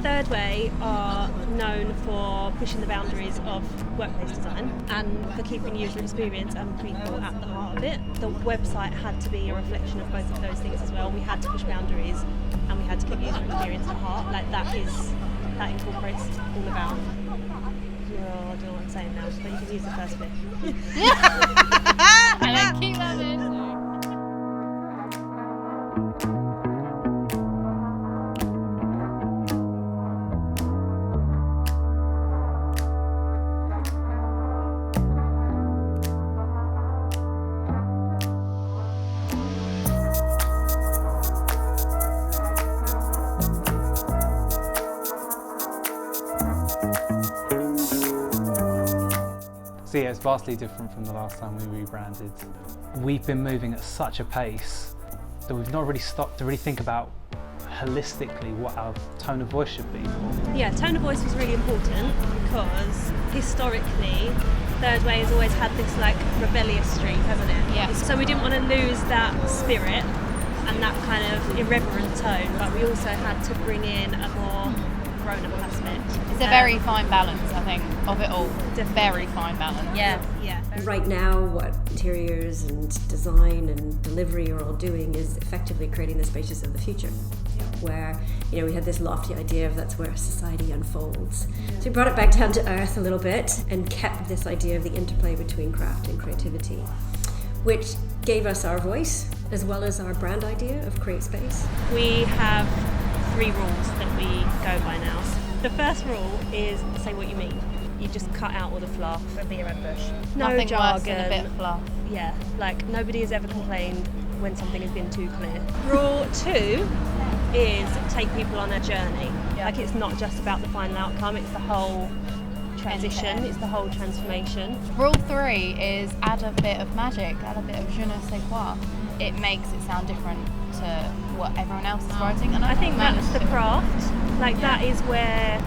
Third Way are known for pushing the boundaries of workplace design and for keeping user experience and people at the heart of it. The website had to be a reflection of both of those things as well. We had to push boundaries and we had to keep user experience at heart. Like that incorporates all about. Oh, I don't know what I'm saying now, but you can use the first bit. And then keep that in. So yeah, it's vastly different from the last time we rebranded. We've been moving at such a pace that we've not really stopped to really think about holistically what our tone of voice should be. Yeah, tone of voice was really important because historically Third Way has always had this like rebellious streak, hasn't it? Yeah. So we didn't want to lose that spirit and that kind of irreverent tone, but we also had to bring in a more grown-up aspect. It's a very fine balance, I think, of it all. Very fine balance. Yeah. Right now, what interiors and design and delivery are all doing is effectively creating the spaces of the future, where we had this lofty idea of that's where society unfolds. So we brought it back down to earth a little bit and kept this idea of the interplay between craft and creativity, which gave us our voice as well as our brand idea of Create Space. We have 3 rules that we go by now. The first rule is say what you mean. You just cut out all the fluff and beat around the bush. No Nothing jargon. worse than a bit of fluff. Yeah, like nobody has ever complained when something has been too clear. Rule 2 is take people on a journey. Yeah. Like it's not just about the final outcome, it's the whole transition, it's the whole transformation. Rule 3 is add a bit of magic, add a bit of je ne sais quoi. It makes it sound different to what everyone else is writing. And I think that's the craft. Like that is where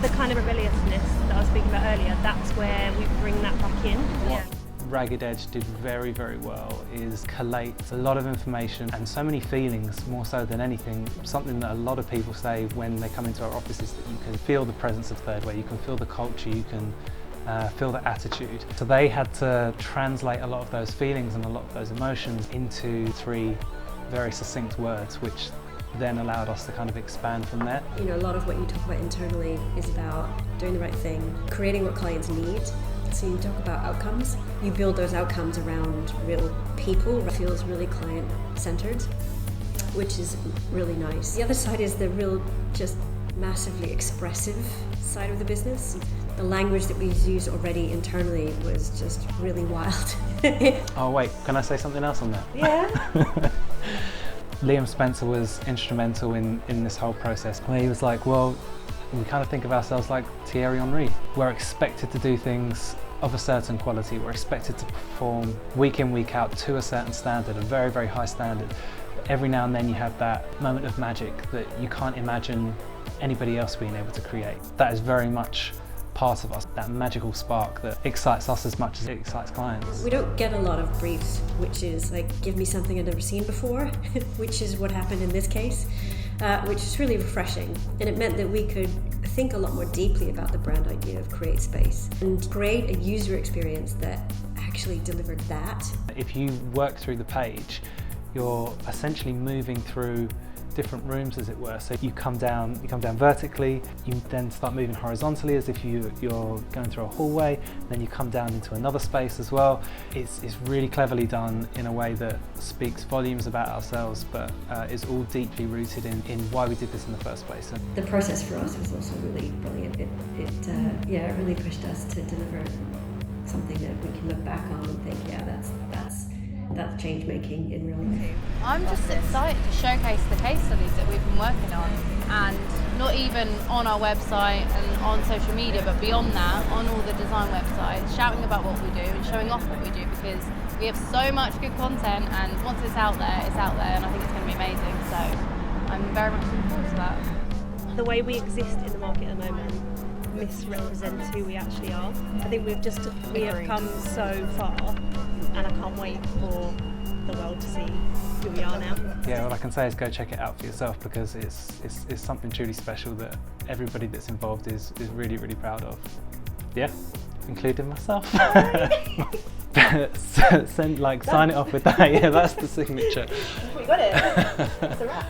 the kind of rebelliousness that I was speaking about earlier, that's where we bring that back in. What Ragged Edge did very, very well is collate a lot of information and so many feelings, more so than anything. Something that a lot of people say when they come into our offices, that you can feel the presence of Third Way, you can feel the culture, you can feel the attitude. So they had to translate a lot of those feelings and a lot of those emotions into 3 very succinct words, which then allowed us to kind of expand from there. A lot of what you talk about internally is about doing the right thing, creating what clients need. So you talk about outcomes. You build those outcomes around real people. It feels really client-centered, which is really nice. The other side is the real, just massively expressive side of the business. The language that we use already internally was just really wild. Oh wait, can I say something else on that? Yeah. Liam Spencer was instrumental in this whole process, where he was like, well, we kind of think of ourselves like Thierry Henry. We're expected to do things of a certain quality. We're expected to perform week in, week out to a certain standard, a very, very high standard. But every now and then you have that moment of magic that you can't imagine anybody else being able to create. That is very much part of us, that magical spark that excites us as much as it excites clients. We don't get a lot of briefs, which is like, give me something I've never seen before, which is what happened in this case, which is really refreshing. And it meant that we could think a lot more deeply about the brand idea of Create Space and create a user experience that actually delivered that. If you work through the page, you're essentially moving through different rooms, as it were. So you come down vertically, you then start moving horizontally as if you're going through a hallway, then you come down into another space as well. It's really cleverly done in a way that speaks volumes about ourselves, but is all deeply rooted in why we did this in the first place. The process for us was also really brilliant. It really pushed us to deliver something that we can look back on and think, yeah, that's change making in real life. I'm just excited to showcase the case studies that we've been working on, and not even on our website and on social media, but beyond that, on all the design websites, shouting about what we do and showing off what we do, because we have so much good content, and once it's out there, and I think it's going to be amazing. So I'm very much looking forward to that. The way we exist in the market at the moment misrepresents who we actually are. I think we have come so far, and I can't wait for the world to see who we are now. Yeah, all I can say is go check it out for yourself, because it's something truly special that everybody that's involved is really, really proud of. Yeah, including myself. Sign it off with that. Yeah, that's the signature. We got it. That's a wrap.